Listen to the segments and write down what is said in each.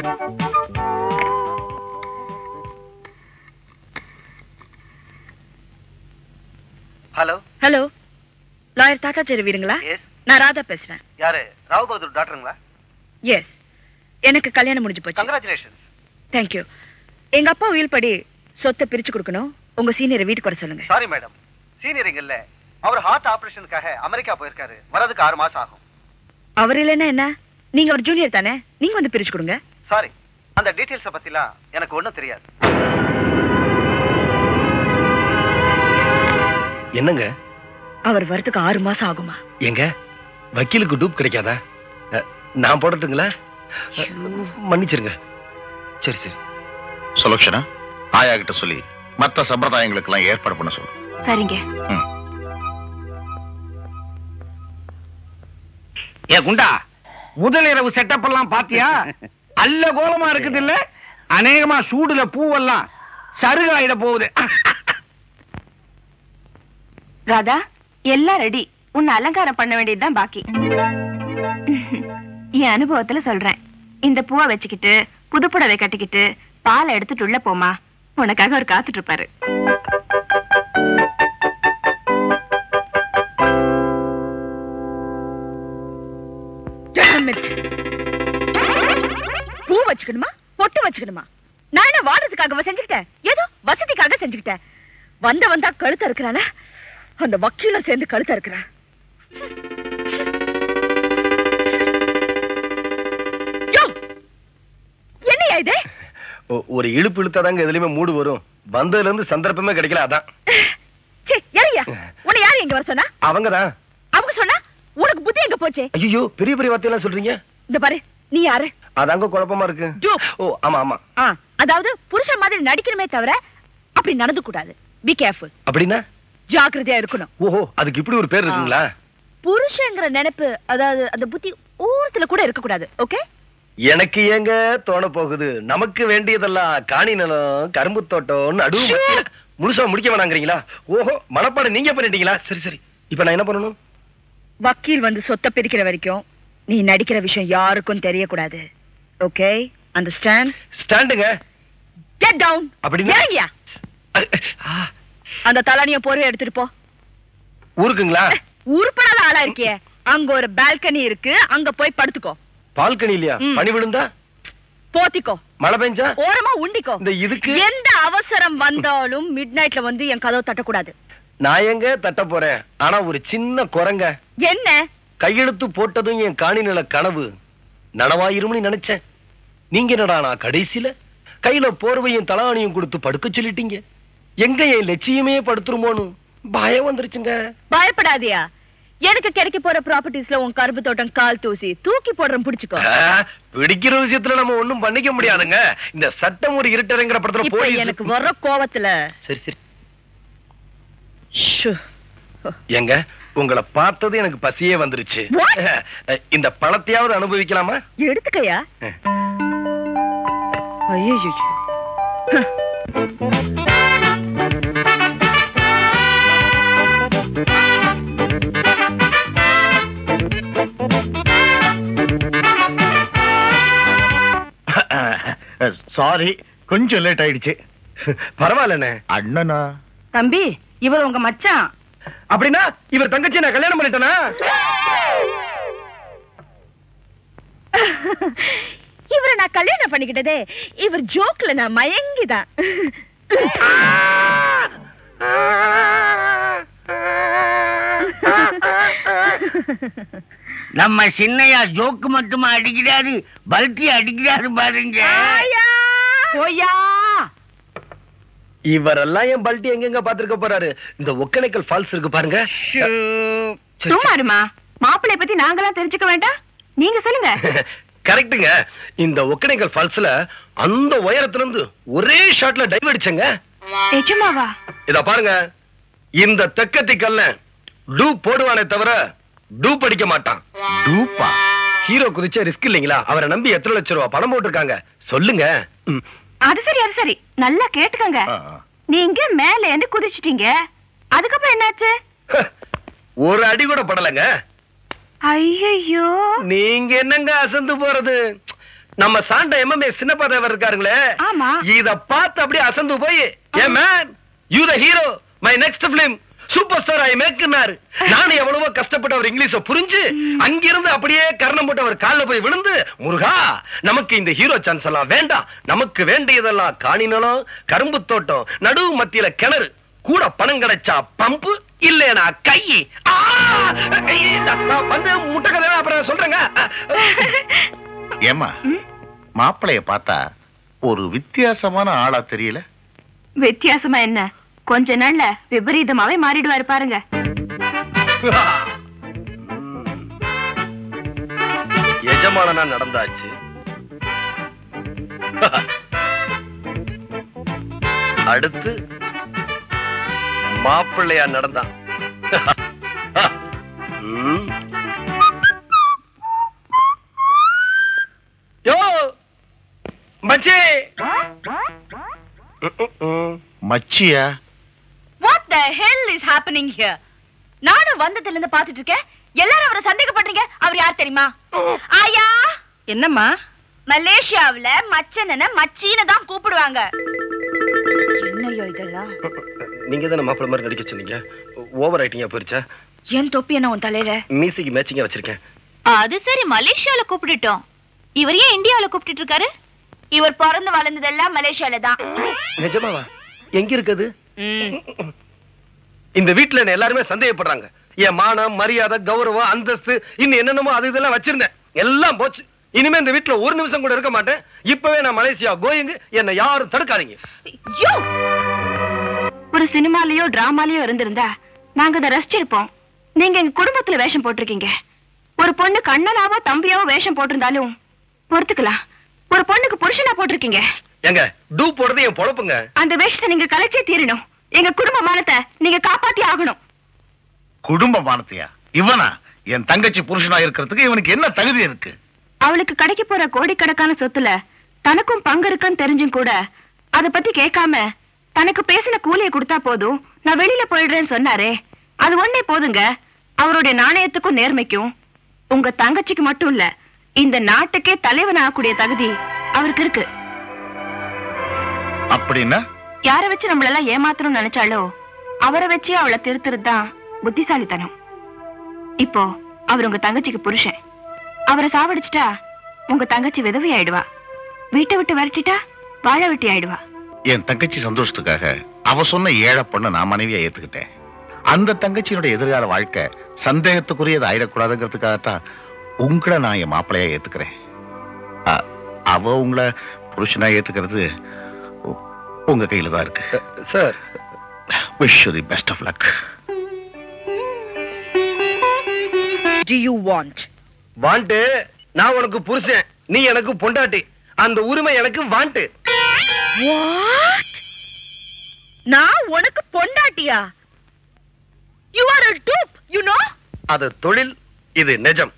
Hello hello, lawyer Tatachari வீடுங்களா? நான் ராதா பேசுறேன். யாரு? ராவ் பகதூர் டாக்டருங்களா? எஸ், எனக்கு கல்யாணம் முடிஞ்சு போச்சு. கங்க்ராச்சுலேஷன்ஸ். தேங்க்யூ. எங்க அப்பா உயில் படி சொத்தை பிரிச்சு கொடுக்கணும். உங்க சீனியரை வீட்டுக்கு வர சொல்லுங்க. சாரி மேடம், சீனியர் இங்க இல்ல. அவர் ஹார்ட் ஆபரேஷனுக்காக அமெரிக்கா போயிருக்காரு. வரதுக்கு 6 மாசம் ஆகும். அவர் இல்லைன்னா என்ன? நீங்க ஒரு ஜூனியர் தானே, நீங்க வந்து பிரிச்சு கொடுங்க. சாரி, அந்த டீடைல்ஸ பத்திலாம் எனக்கு ஒண்ணும் தெரியாது. என்னங்க? அவர் வரதுக்கு 6 மாசம் ஆகுமா? எங்க வக்கீலுக்கு டூப் கிடைக்காதா? நான் போடட்டுங்களா? மன்னிச்சிருங்க. சரி சரி. சுலக்ஷனா, ஆயா கிட்ட சொல்லி மற்ற சம்பிரதாயங்களுக்கு எல்லாம் ஏற்பாடு பண்ண சொல்லு. சரிங்க. ஏ குண்டா, முதல் இரவு செட்டப் எல்லாம் பாத்தியா? அல்ல கோலமா இருக்குது இல்ல? அநேகமா சூடுல பூவெல்லாம் சருகாயிட போகுது. ராதா, எல்லாம் ரெடி. உன்னை அலங்காரம் பண்ண வேண்டியதுதான் பாக்கி. என் அனுபவத்துல சொல்றேன். இந்த பூவை வச்சுக்கிட்டு புதுப்புடவை கட்டிக்கிட்டு பாலை எடுத்துட்டு உள்ள போமா. உனக்காக அவர் காத்துட்டு இருப்பாரு. பூ வச்சுக்கணுமா, பொட்டு வச்சுக்கணுமா? நான் என்ன வாடுறதுக்காக செஞ்சுக்கிட்டேன்? ஏதோ வசதிக்காக செஞ்சுக்கிட்டேன். வந்தா கழுத்த இருக்கிறான, அந்த வக்கீல சேர்ந்து கழுத்த இருக்கிறான். என்னையா இது? ஒரு இழுப்பு இழுத்தாதாங்க எதுலயுமே மூடு வரும். வந்ததுல இருந்து சந்தர்ப்பமே கிடைக்கல, அதான். உன்னை யாரு இங்க வர சொன்னா? அவங்கதான். அவங்க சொன்னா உனக்கு புத்தி எங்க போச்சு? ஐயோ, பெரிய பெரிய வார்த்தையெல்லாம் சொல்றீங்க. இந்த பாரு, நீ யாரு? அதாங்க குழப்பமா இருக்கு. ஓ ஆமா ஆமா. அதாவது புருஷன் மாதிரி நடிக்கணுமே தவிர அப்படி நடந்து கூடாது. Be careful. அப்படின்னா ஜாக்கிரதையா இருக்கணும். ஓஹோ, அதுக்கு இப்படி ஒரு பேர் இருக்குங்களா? புருஷங்கிற நினைப்பு, அதாவது அந்த புத்தி ஊரத்துல கூட இருக்க கூடாது. ஓகே? எனக்கு ஏங்க தோண போகுது, நமக்கு வேண்டியதெல்லாம் காணி நிலம், கரும்பு தோட்டம், நடுவு முழுசா முடிக்க வேணாங்கிறீங்களா? ஓஹோ, மனப்பாடம் நீங்க பண்ணிட்டீங்களா? சரி சரி, இப்ப நான் என்ன பண்ணணும்? வக்கீல் வந்து சொத்தை பிரிக்கிற வரைக்கும் நீ நடிக்கிற விஷயம் யாருக்கும் தெரியக்கூடாது. Okay, understand? ஸ்டாண்டுங்க. Get down. அப்படின்னா அந்த தலானிய போர்வை எடுத்துட்டு போ. ஊருக்குங்களா? உருப்படாத ஆளா இருக்கியே. அங்க ஒரு பால்கனி இருக்கு, அங்க போய் படுத்துக்கோ. பால்கனி இல்லையா? பனி விழுந்தா போத்திக்கோ. மழை பெஞ்சா ஓரமா உண்டிக்கோ. இந்த இதுக்கு எந்த அவசரம் வந்தாலும் மிட் நைட்ல வந்து என் கதவை தட்டக்கூடாது. நான் எங்க தட்ட போறேன்? ஆனா ஒரு சின்ன குரங்க. என்ன? கையெழுத்து போட்டதும் என் காணி நில கனவு நனவாயிரும்னு நினைச்சேன். நீங்க என்னடா நான் கடைசியில கையில போர்வையும் தலானியும் கொடுத்து படுக்க சொல்லிட்டீங்க. எங்க என் லட்சியமே படுத்துருமோன்னு பயம் வந்துருச்சுங்க. பயப்படாதியா, எனக்கு கிடைக்க போற ப்ராப்பர்ட்டிஸ்ல உன் கரும்பு தோட்டம் கால் தூசி தூக்கி போடுறேன், பிடிச்சுக்கோ. பிடிக்கிற விஷயத்துல நம்ம ஒண்ணும் பண்ணிக்க முடியாதுங்க. இந்த சட்டம் ஒரு இருட்டறைங்கிற படத்துல போய் எனக்கு வர கோவத்துல. சரி சரி. எங்க உங்களை பார்த்தது எனக்கு பசியே வந்துருச்சு. இந்த பணத்தையாவது அனுபவிக்கலாமா? எடுத்துக்கையா. ஐயோ, சாரி, கொஞ்சம் லேட் ஆயிடுச்சு. பரவாயில்லண்ணே. அண்ணனா? தம்பி, இவர் உங்க மச்சான். அப்படின்னா இவர் தங்கச்சி நான் கல்யாணம் பண்ணிட்டேனா? இவரை நான் கல்யாணம் பண்ணிக்கிட்டதே இவர் ஜோக்ல நான் மயங்கிதான். நம்ம சின்னையா ஜோக்கு மட்டுமா அடிக்கிறாரு, பல்டி அடிக்கிறாரு பாருங்க. இவரெல்லாம் என் பல்ட்டி எங்கெங்க பாத்துருக்க போறாரு? இந்த ஒக்கனைக்கல் ஃபால்ஸ் இருக்கு பாருங்க. சும்மாருமா, மாப்பிள்ளை பத்தி நாங்களாம் தெரிஞ்சுக்க வேண்டாம், நீங்க சொல்லுங்க. கரெக்டுங்க. இந்த ஒக்கனைக்கல் ஃபால்ஸ்ல அந்த உயரத்துல இருந்து ஒரே ஷாட்ல டைவ் அடிச்சங்க. நிஜமாவா? இத பாருங்க, இந்த தெக்கத்தி கல்ல டூப் போடுவானே தவிர டூப் அடிக்க மாட்டான். டூப்பா? ஹீரோ குதிச்ச ரிஸ்க் இல்லைங்களா? அவரை நம்பி எத்தனை லட்சம் ரூபாய் பணம் போட்டிருக்காங்க சொல்லுங்க. அது சரி, அது சரி, நல்லா கேட்டுக்கங்க. நீங்க மேல இருந்து குதிச்சிட்டீங்க, அதுக்கப்புறம் என்னாச்சு? ஒரு அடி கூட படலங்க. ஐயோ, நீங்க என்னங்க அசந்து போறது? நம்ம சாண்ட எம்எம்ஏ சின்னப்பா தேவர் இருக்காருங்களே, ஆமா. இத பார்த்து அப்படியே அசந்து போய், hey man you the hero my next film super star I மேக்னாரு. நானும் எவ்வளவோ கஷ்டப்பட்டு அவர் இங்கிலீஷ புரிஞ்சு அங்கிருந்து அப்படியே கர்ணம் போட்டு அவர் கால்ல போய் விழுந்து, முருகா நமக்கு இந்த ஹீரோ சான்ஸ் எல்லாம் வேண்டாம், நமக்கு வேண்டியதெல்லாம் காணி நிலம், கரும்பு தோட்டம், நடுவு மத்தியில கிணறு, கூட பணம் கிடைச்சா பம்பு, இல்லனா கை. வந்து முட்டை கதை அப்புறம் சொல்றேங்க. ஏமா மாப்பிளைய பார்த்தா ஒரு வித்தியாசமான ஆளா தெரியல? வித்தியாசமா என்ன, கொஞ்ச நாள்ல விபரீதமாவே மாறிடுவாரு பாருங்க. எஜமானனா நடந்தாச்சு, அடுத்து மாப்பிள்ளையா நடந்தான். யோ மச்சி. மச்சியா? What the hell is happening here? நானும் வந்ததுல இருந்து பாத்துட்டு இருக்கேன், எல்லாரும் அவரை சந்தேகப்படுறீங்க. அவர் யார் தெரியுமா? ஆயா. என்னம்மா? மலேசியாவுல மச்சனன மச்சீன தான் கூப்பிடுவாங்க. என்னையோ இதெல்லாம்? நீங்க தான மாப்பிள்ளை மாதிரி நடிக்க சொன்னீங்க, ஓவர் ஆயிட்டிங்க போயிருச்சா? ஏன் தொப்பி என்ன உன் தலையில? மீசிக்கு மேட்சிங்கா வச்சிருக்கேன். அது சரி, மலேசியால கூப்பிட்டுட்டோம். இவர் ஏன் இந்தியாவுல கூப்பிட்டு இருக்காரு? இவர் பிறந்து வளர்ந்ததெல்லாம் மலேசியால தான். நிஜமாவா? எங்க இருக்குது? இந்த வீட்டுல என்ன எல்லாருமே சந்தேகப்படுறாங்க. என் மானம், மரியாதை, கௌரவம், அந்தஸ்து, இன்னும் என்னென்னமோ அது இதெல்லாம் வச்சிருந்தேன், எல்லாம் போச்சு. இனிமே இந்த வீட்டுல ஒரு நிமிஷம் கூட இருக்க மாட்டேன். இப்பவே நான் மலேசியா கோயிங், என்ன யாரும் தடுக்காதீங்க. ஒரு சினிமாலயோ டிராமாலயோ இருந்திருந்தா நாங்க அதை ரசிச்சிருப்போம். நீங்க எங்க குடும்பத்துல வேஷம் போட்டிருக்கீங்க. ஒரு பொண்ணு கண்ணனாவோ தம்பியாவோ வேஷம் போட்டிருந்தாலும் பொறுத்துக்கலாம். ஒரு பொண்ணுக்கு புருஷனா போட்டிருக்கீங்க. எங்க டூ போடுறது என் பொழப்புங்க. அந்த வேஷத்தை நீங்க கலைச்சே தீரணும். எங்க குடும்ப மானத்தை நீங்க காப்பாத்தி ஆகணும். குடும்ப மானத்தையா? இவனா என் தங்கச்சி புருஷனா இருக்கிறதுக்கு இவனுக்கு என்ன தகுதி இருக்கு? அவளுக்கு கிடைக்க போற கோடிக்கணக்கான சொத்துல தனக்கும் பங்கு இருக்குன்னு தெரிஞ்சும் கூட அத பத்தி கேட்காம தனக்கு பேசின கூலியை கொடுத்தா போதும், நான் வெளியில போயிடுறேன்னு சொன்னாரே, அது ஒண்ணே போதுங்க. அவருடைய நாணயத்துக்கும் நேர்மைக்கும் உங்க தங்கச்சிக்கு மட்டும் இல்ல, இந்த நாட்டுக்கே தலைவன் ஆகக்கூடிய தகுதி அவருக்கு இருக்கு. அப்படின்னா யார வச்சு நம்மளெல்லாம் ஏமாத்தணும்னு நினைச்சாலோ அவரை வச்சு அவளை திருத்துறது தான் புத்திசாலித்தனம். இப்போ அவர் உங்க தங்கச்சிக்கு புருஷன். அவரை சாவடிச்சுட்டா உங்க தங்கச்சி விதவி ஆயிடுவா. வீட்டை விட்டு விரட்டிட்டா வாழ வெட்டி ஆயிடுவா. என் தங்கச்சி சந்தோஷத்துக்காக அவ சொன்ன ஏழை பொண்ணை நான் மனைவியா ஏத்துக்கிட்டேன். அந்த தங்கச்சியினுடைய எதிர்கால வாழ்க்கை சந்தேகத்துக்குரியது ஆயிடக்கூடாதுங்கிறதுக்காகத்தான் உங்களை நான் என் மாப்பிள்ளையா ஏத்துக்கிறேன். அவ உங்களை புருஷனா ஏத்துக்கிறது உங்க கையில தான் இருக்கு. Sir, wish you the best of luck. Do you want? Want? நான் உனக்கு புருஷன், நீ எனக்கு பொண்டாட்டி. அந்த உரிமை எனக்கு வாண்ட். What? நான் உனக்கு பொண்டாட்டியா? You are a dupe, you know? அது தொழில், இது நிஜம்.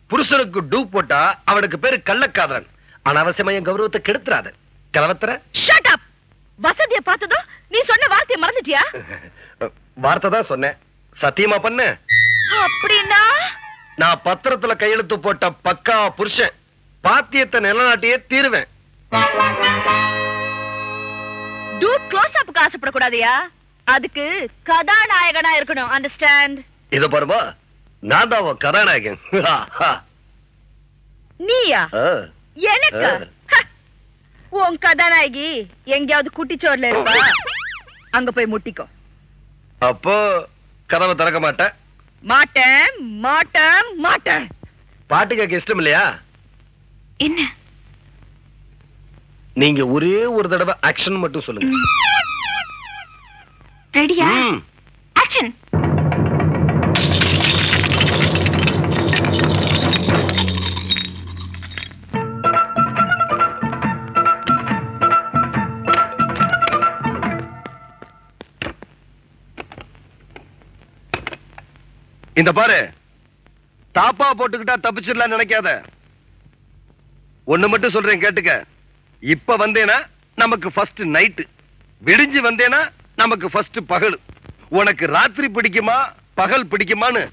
புருஷனுக்கு டூப் போட்டா அவனுக்கு பேரு கள்ளக்காதலன். அனாவசியமா என் கௌரவத்தை கெடுத்துறாத. கலவத்தர. Shut up. வசதியை பார்த்ததும் நீ சொன்ன வார்த்தையை மறந்துட்டியா? வார்த்தை தான் சொன்னேன். சத்தியமா பண்ண? அப்படின்னா நான் பத்திரத்துல கையெழுத்து போட்ட பக்கா புருஷன். பாத்தியத்தை நிலநாட்டியே தீருவேன். டூப் க்ளோஸ் அப்புக்கு ஆசைப்படக்கூடாதியா? அதுக்கு கதாநாயகனா இருக்கணும். அண்டர்ஸ்டாண்ட்? இத பாருமா, நான் தான் உன் கதாநாயகன். நீயா? எனக்கு உன் கதாநாயகி எங்கேயாவது குட்டிச்சோர்ல இருப்பா, அங்க போய் முட்டிக்கோ. அப்போ கதவை திறக்க மாட்டேன். மாட்டேன் மாட்டேன் மாட்டேன். பாட்டு கேட்க இஷ்டம் இல்லையா? என்ன? நீங்க ஒரே ஒரு தடவை ஆக்ஷன் மட்டும் சொல்லுங்க. ரெடியா? ஆக்ஷன். இந்த பாரு, தாப்பா போட்டுக்கிட்டா தப்பிச்சிடலாம் நினைக்காத. ஒண்ணு மட்டும் சொல்றேன் கேட்டுக்க. இப்ப வந்தேனா நமக்கு ஃபர்ஸ்ட் நைட்டு, விடிஞ்சு வந்தேனா நமக்கு ஃபர்ஸ்ட் பகல். உனக்கு ராத்திரி பிடிக்குமா பகல் பிடிக்குமான்னு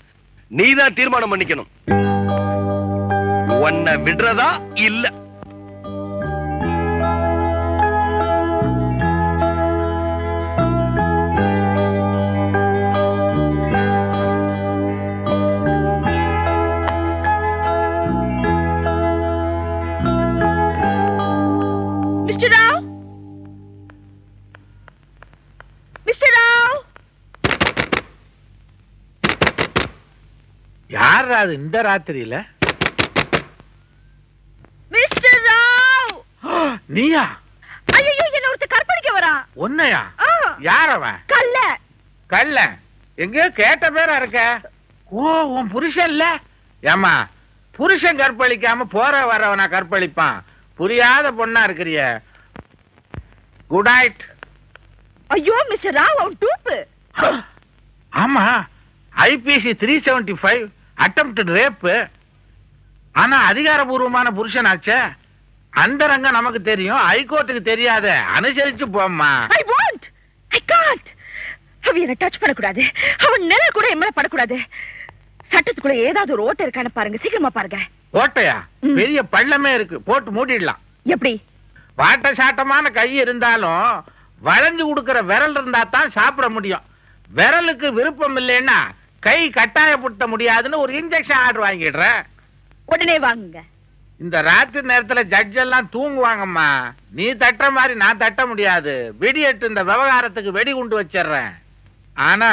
நீதான் தீர்மானம் பண்ணிக்கணும். உன்னை விடுறதா இல்ல. யாரா அது இந்த ராத்திரியில? மிஸ்டர் ராவ்! நீயா? ஐயோ, என்ன ஒருத்தர் கற்பழிக்க வரான். உன்னையா? யார் அவன்? கள்ள. கள்ள? எங்கேயோ கேட்ட பேரா இருக்க. ஓ, உன் புருஷன் இல்ல? ஏமா, புருஷன் கற்பழிக்காம போற வரவனா கற்பழிப்பான்? புரியாத பொண்ணா இருக்கிறிய. Good night. ஐயோ மிஸ்டர் ராவ், அவன் டூப்பு. ஆமா, ஐபிசி 375 அட்டெம்ப்டட் ரேப். ஆனா அதிகாரபூர்வமான புருஷனாச்சே. அந்த ரங்கம் நமக்கு தெரியும், ஹைகோர்ட்டுக்கு தெரியாத. அனுசரிச்சு போம்மா. I want, I can't. அவன் என்ன டச் பண்ணக்கூடாது. அவன் நிழல் கூட என் மேல படக்கூடாது. சட்டத்துக்குள்ள ஏதாவது ஒரு ஓட்டை இருக்கான்னு பாருங்க, சீக்கிரமா பாருங்க. ஓட்டையா? பெரிய பள்ளமே இருக்கு, போட்டு மூடிடலாம். எப்படி? வாட்ட சாட்டமான கை இருந்தாலும் வளைஞ்சு கொடுக்கிற விரல் இருந்தா தான் சாப்பிட முடியும். விரலுக்கு விருப்பம் இல்லைன்னா கை கட்டாயப்படுத்த முடியாதுன்னு ஒரு இன்ஜெக்ஷன் ஆர்டர் வாங்கிடுறேன். உடனே வாங்குங்க. இந்த ராத்திரி நேரத்துல ஜட்ஜ் எல்லாம் தூங்குவாங்கம்மா. நீ தட்ட மாதிரி நான் தட்ட முடியாது. வெடியட்டு இந்த விவகாரத்துக்கு வெடி குண்டு வச்சிடுறேன். ஆனா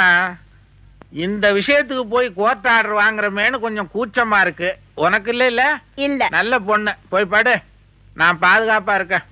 இந்த விஷயத்துக்கு போய் கோர்ட் ஆர்டர் வாங்குறமேனு கொஞ்சம் கூச்சமா இருக்கு. உனக்கு இல்ல? இல்ல, நல்ல பொண்ணு. போய் படு, நான் பாதுகாப்பா இருக்கேன்.